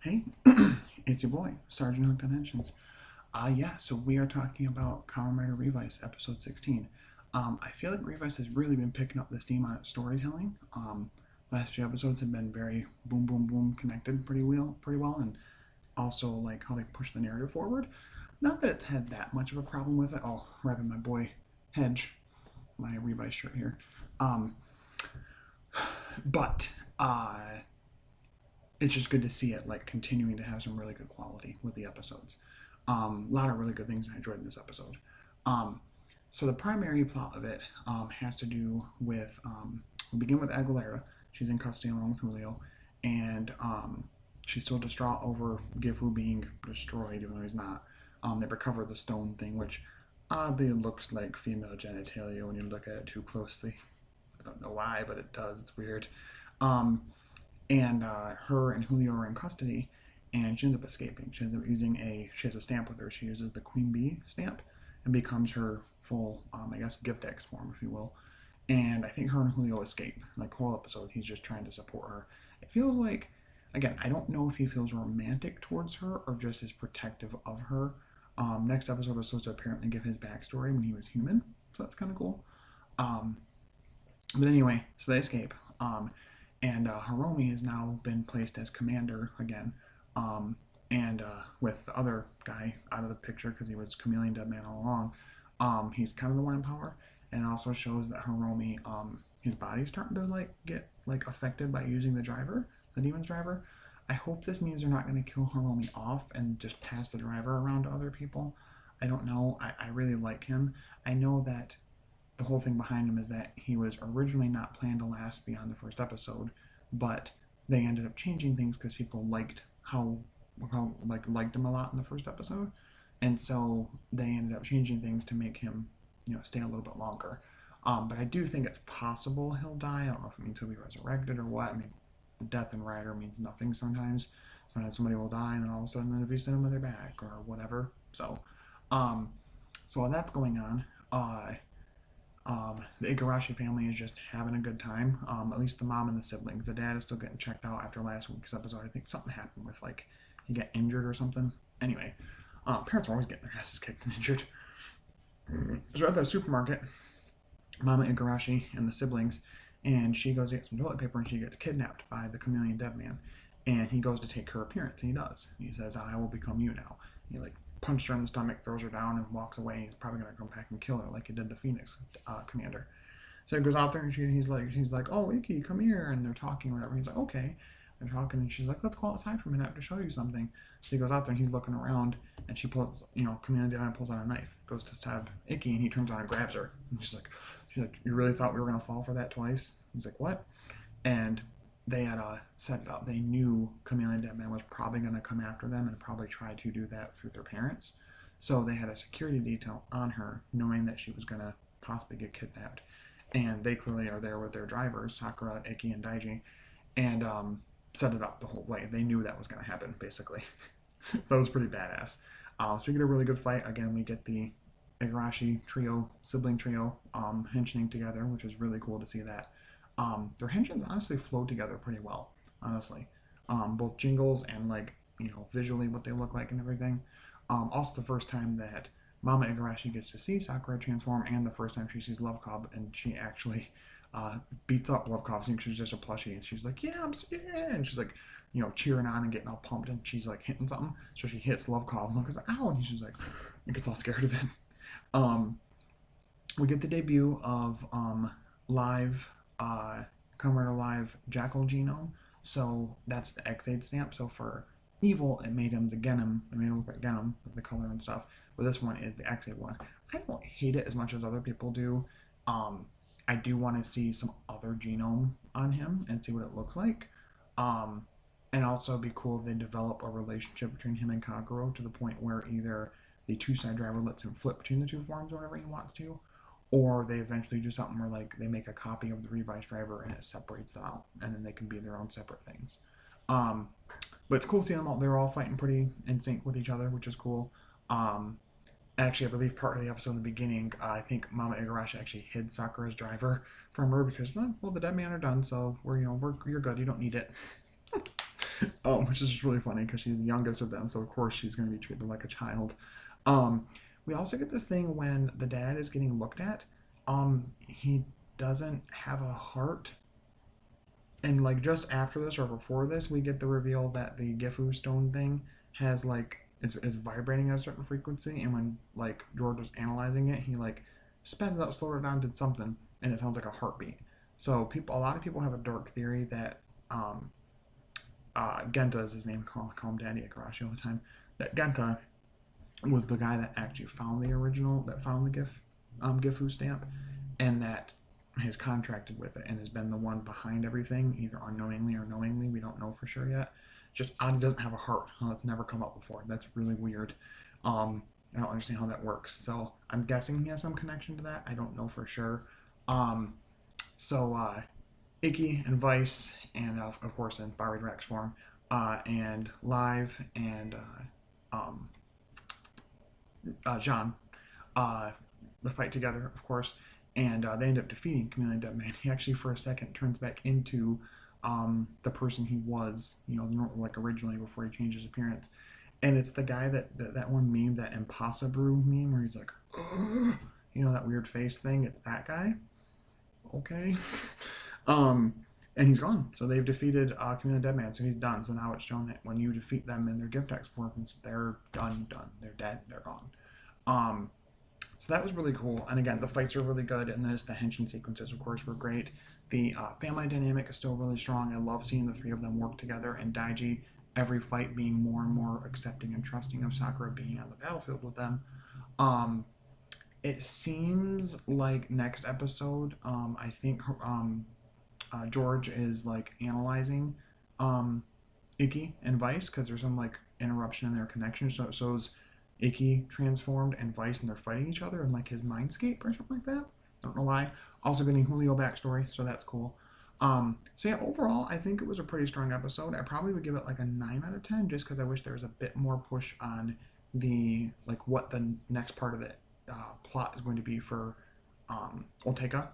Hey, it's your boy, Sergeant Hooked on Engines. Yeah, so we are talking about Kamen Revice, episode 16. I feel like Revice has really been picking up the steam on its storytelling. Last few episodes have been very boom, boom, boom connected pretty well, and also like how they push the narrative forward. Not that it's had that much of a problem with it. Oh, revving my boy Hedge, my Revice shirt here. Um, but it's just good to see it like continuing to have some really good quality with the episodes. A lot of really good things I enjoyed in this episode. Um, so the primary plot of it has to do with we begin with Aguilera. She's in custody along with Julio, and she's still distraught over Gifu being destroyed, even though he's not. They recover the stone thing, which oddly looks like female genitalia when you look at it too closely. I don't know why, but it does. It's weird. Um, and her and Julio are in custody, and she ends up escaping. She ends up using she has a stamp with her. She uses the Queen Bee stamp and becomes her full, I guess, gift X form, if you will. And I think her and Julio escape. Like, the whole episode, he's just trying to support her. It feels like, again, I don't know if he feels romantic towards her or just is protective of her. Next episode was supposed to apparently give his backstory when he was human, so that's kind of cool. Um, but anyway, so they escape. And Hiromi has now been placed as commander again. And with the other guy out of the picture because he was Chameleon Dead Man all along, he's kind of the one in power. And it also shows that Hiromi, his body's starting to like get like affected by using the demon's driver. I hope this means they're not going to kill Hiromi off and just pass the driver around to other people. I don't know. I really like him. I know that the whole thing behind him is that he was originally not planned to last beyond the first episode, but they ended up changing things because people liked how liked him a lot in the first episode, and so they ended up changing things to make him stay a little bit longer. But I do think it's possible he'll die. I don't know if it means he'll be resurrected or what. I mean, death in Rider means nothing sometimes. Sometimes somebody will die, and then all of a sudden, if you send them, they're back or whatever. Um, so while that's going on, the Igarashi family is just having a good time. At least the mom and the siblings. The dad is still getting checked out after last week's episode. I think something happened with like he got injured or something. Anyway, parents are always getting their asses kicked and injured. So at the supermarket, Mama Igarashi and the siblings, and she goes to get some toilet paper and she gets kidnapped by the Chameleon Dead Man. And he goes to take her appearance, and he does. He says, "I will become you now." He like punches her in the stomach, throws her down, and walks away. He's probably gonna come back and kill her like he did the Phoenix commander. So he goes out there and he's like, "Oh, Ikki, come here," and they're talking or whatever. He's like, "Okay." They're talking and she's like, "Let's go outside for a minute. I have to show you something." So he goes out there and he's looking around and she pulls, Chameleon Diamond pulls out a knife, goes to stab Ikki, and he turns on and grabs her. And she's like, "You really thought we were gonna fall for that twice?" He's like, "What?" And they had set it up. They knew Chameleon Deadman was probably going to come after them and probably try to do that through their parents. So they had a security detail on her, knowing that she was going to possibly get kidnapped. And they clearly are there with their drivers, Sakura, Ikki, and Daiji, and set it up the whole way. They knew that was going to happen, basically. So that was pretty badass. Speaking of a really good fight, again, we get the Igarashi trio, sibling trio, henching together, which is really cool to see that. Their henchins honestly flow together pretty well, honestly. Both jingles and like visually what they look like and everything. Also the first time that Mama Igarashi gets to see Sakura transform, and the first time she sees Love Cobb, and she actually beats up Love Cobb, thinking she's just a plushie, and she's like, "Yeah, yeah," and she's like, cheering on and getting all pumped, and she's like hitting something, so she hits Love Cobb, and Love Cobb's like, "Ow," and she's like, and gets all scared of it. Um, we get the debut of live Kamen Live Jackal genome. So that's the X8 stamp. So for evil, it made him the Genom. It made him look like Genom with the color and stuff. But this one is the X8 one. I don't hate it as much as other people do. Um, I do want to see some other genome on him and see what it looks like. Um, and also be cool if they develop a relationship between him and Kaguro to the point where either the two-side driver lets him flip between the two forms whenever he wants to, or they eventually do something where like they make a copy of the Revice driver and it separates them out, and then they can be their own separate things. Um, but it's cool seeing them all. They're all fighting pretty in sync with each other, which is cool. Um, Actually, I believe part of the episode in the beginning, I think Mama Igarashi actually hid Sakura's driver from her because well, the dead man are done, so you're good. You don't need it. which is just really funny because she's the youngest of them, so of course she's going to be treated like a child. Um, we also get this thing when the dad is getting looked at. He doesn't have a heart, and like just after this or before this, we get the reveal that the Gifu stone thing has like is vibrating at a certain frequency, and when like George was analyzing it, he like sped it up, slowed it down, did something, and it sounds like a heartbeat. So a lot of people have a dark theory that um, Genta is his name. Call him Daddy Igarashi all the time. That Genta was the guy that actually found the original, that found the Gifu stamp, and that has contracted with it and has been the one behind everything, either unknowingly or knowingly. We don't know for sure yet. Just Adi doesn't have a heart. That's never come up before. That's really weird. I don't understand how that works. So I'm guessing he has some connection to that. I don't know for sure. Um, so Icky and Vice, and of course in Bari Rex form, and Live and Jean, uh, the fight together, of course, and they end up defeating Chameleon Deadman. He actually, for a second, turns back into the person he was, like originally before he changed his appearance. And it's the guy that one meme, that Impossible meme, where he's like, "Ugh," that weird face thing. It's that guy. Okay. um, and he's gone. So they've defeated Chameleon Deadman, so he's done. So now it's shown that when you defeat them in their gift exports, they're done. They're dead. They're gone. Um, so that was really cool. And again, the fights are really good, and the henshin sequences, of course, were great. The family dynamic is still really strong. I love seeing the three of them work together, and Daiji, every fight being more and more accepting and trusting of Sakura being on the battlefield with them. Um, it seems like next episode, I think George is like analyzing um, Icky and Vice because there's some like interruption in their connection. So is Icky transformed and Vice, and they're fighting each other in like his mindscape or something like that. I don't know why. Also getting Julio backstory, so that's cool. So yeah, overall, I think it was a pretty strong episode. I probably would give it like a 9 out of 10, just because I wish there was a bit more push on the like what the next part of the plot is going to be for Oteka,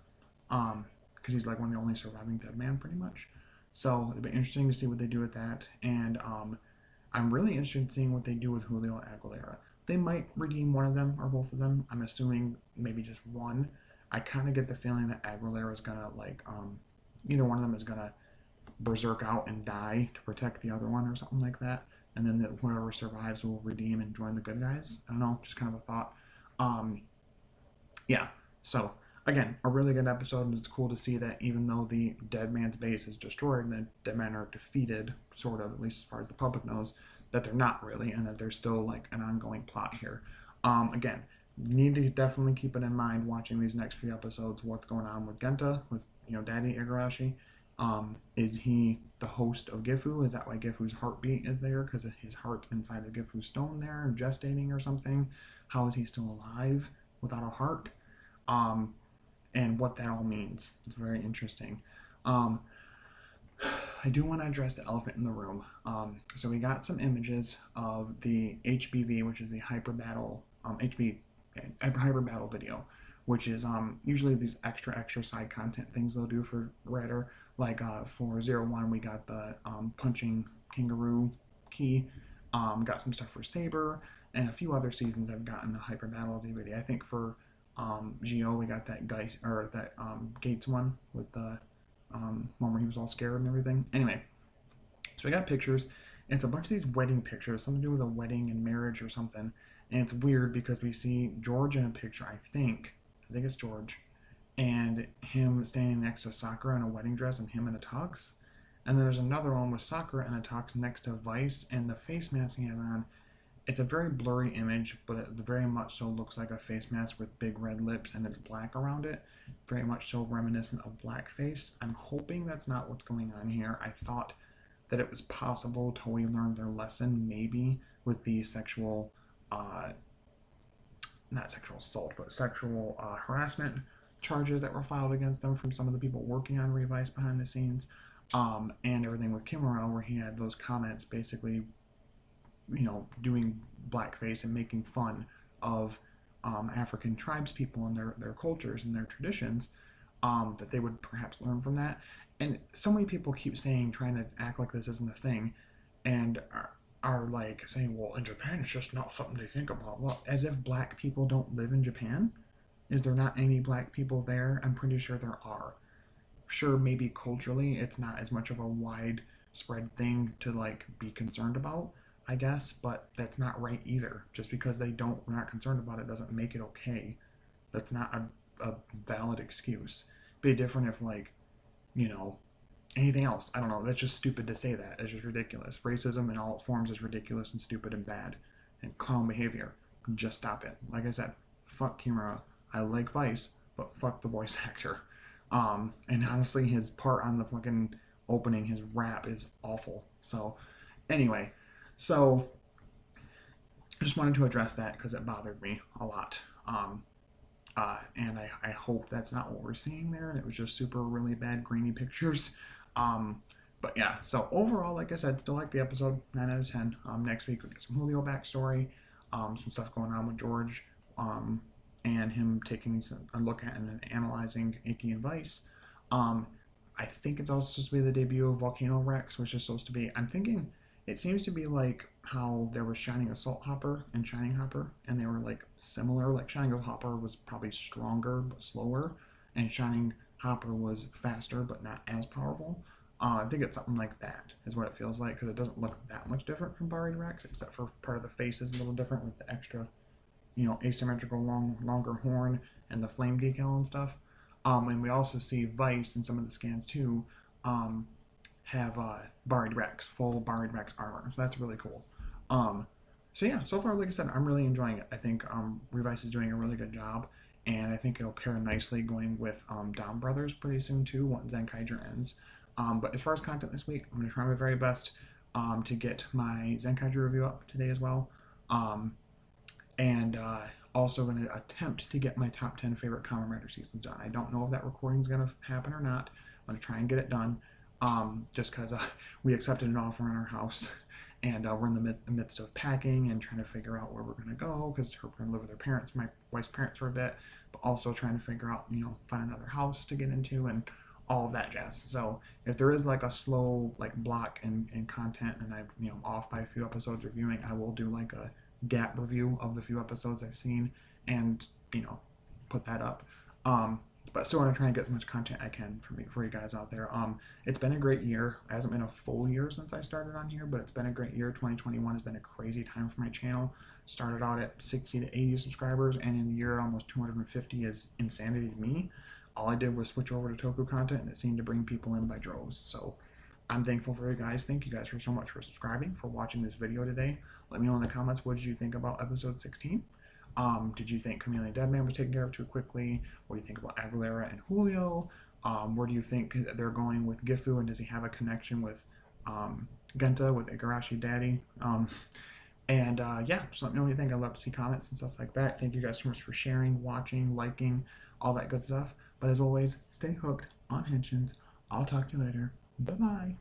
because he's like one of the only surviving dead man, pretty much. So it'll be interesting to see what they do with that, and I'm really interested in seeing what they do with Julio and Aguilera. They might redeem one of them or both of them. I'm assuming maybe just one. I kind of get the feeling that Aguilera is gonna like either one of them is gonna berserk out and die to protect the other one or something like that, and then whoever survives will redeem and join the good guys. I don't know, just kind of a thought. Um, yeah. So again, a really good episode, and it's cool to see that even though the dead man's base is destroyed, and the dead men are defeated, sort of, at least as far as the public knows, that they're not really, and that there's still like an ongoing plot here. Again, need to definitely keep it in mind watching these next few episodes. What's going on with Genta, with Daddy Igarashi? Is he the host of Gifu? Is that why Gifu's heartbeat is there? Because his heart's inside of Gifu's stone there, gestating or something? How is he still alive without a heart? Um, and what that all means. It's very interesting. Um, I do want to address the elephant in the room. So we got some images of the HBV, which is the Hyper Battle Hyper Battle video, which is usually these extra side content things they'll do for Redder. Like for 01, we got the punching kangaroo key. Got some stuff for Saber, and a few other seasons have gotten a Hyper Battle DVD. I think for Geo, we got that guy or that Gates one with the one where he was all scared and everything. Anyway, so we got pictures. It's a bunch of these wedding pictures, something to do with a wedding and marriage or something. And it's weird because we see George in a picture. I think it's George, and him standing next to Sakura in a wedding dress, and him in a tux. And then there's another one with Sakura in a tux next to Vice, and the face mask he has on, it's a very blurry image, but it very much so looks like a face mask with big red lips and it's black around it. Very much so reminiscent of blackface. I'm hoping that's not what's going on here. I thought that it was possible Toei learned their lesson, maybe, with the sexual, not sexual assault, but sexual harassment charges that were filed against them from some of the people working on Revice behind the scenes, and everything with Kimura, where he had those comments basically doing blackface and making fun of African tribes people and their cultures and their traditions, that they would perhaps learn from that. And so many people keep saying, trying to act like this isn't a thing. and are like saying, well, in Japan, it's just not something they think about. Well, as if black people don't live in Japan. Is there not any black people there? I'm pretty sure there are. Sure, maybe culturally it's not as much of a widespread thing to like be concerned about, I guess, but that's not right either. Just because they don't are not concerned about it doesn't make it okay. That's not a valid excuse. Be different if like, you know, anything else. I don't know. That's just stupid to say that. It's just ridiculous. Racism in all its forms is ridiculous and stupid and bad. And clown behavior. Just stop it. Like I said, fuck Kimura. I like Vice, but fuck the voice actor. And honestly, his part on the fucking opening, his rap is awful. So, anyway, so I just wanted to address that because it bothered me a lot. And I hope that's not what we're seeing there. And it was just super really bad grainy pictures. Um, but yeah, so overall, like I said, still like the episode, 9 out of 10. Next week we get some Julio backstory, some stuff going on with George, and him taking a look at and analyzing Icky and Vice. I think it's also supposed to be the debut of Volcano Rex, which is supposed to be, I'm thinking, it seems to be like how there was Shining Assault Hopper and Shining Hopper, and they were like similar. Like Shining Hopper was probably stronger but slower, and Shining Hopper was faster but not as powerful. I think it's something like that is what it feels like, because it doesn't look that much different from Bari Rex, except for part of the face is a little different with the extra, asymmetrical longer horn and the flame decal and stuff. And we also see Vice in some of the scans too. Have Buried Rex, full Buried Rex armor. So that's really cool. Um, so yeah, so far, like I said, I'm really enjoying it. I think Revice is doing a really good job, and I think it'll pair nicely going with Dom Brothers pretty soon too, once Zenkaiger ends. But as far as content this week, I'm going to try my very best to get my Zenkaiger review up today as well. And also going to attempt to get my top 10 favorite Kamen Rider seasons done. I don't know if that recording is going to happen or not. I'm going to try and get it done. Just because we accepted an offer on our house, and we're in the midst of packing and trying to figure out where we're going to go, because we're going to live with our parents, my wife's parents, for a bit, but also trying to figure out, find another house to get into and all of that jazz. So if there is like a slow like block in content, and I'm off by a few episodes reviewing, I will do like a gap review of the few episodes I've seen and put that up. But I still want to try and get as much content I can for you guys out there. It's been a great year. It hasn't been a full year since I started on here, but it's been a great year. 2021 has been a crazy time for my channel. Started out at 60 to 80 subscribers, and in the year almost 250 is insanity to me. All I did was switch over to Toku content, and it seemed to bring people in by droves. So I'm thankful for you guys. Thank you guys so much for subscribing, for watching this video today. Let me know in the comments, what did you think about episode 16? Did you think Chameleon Deadman was taken care of too quickly? What do you think about Aguilera and Julio? Where do you think they're going with Gifu, and does he have a connection with Genta, with Igarashi Daddy? Yeah, just let me know what you think. I'd love to see comments and stuff like that. Thank you guys so much for sharing, watching, liking, all that good stuff. But as always, stay hooked on Henshins. I'll talk to you later. Bye-bye.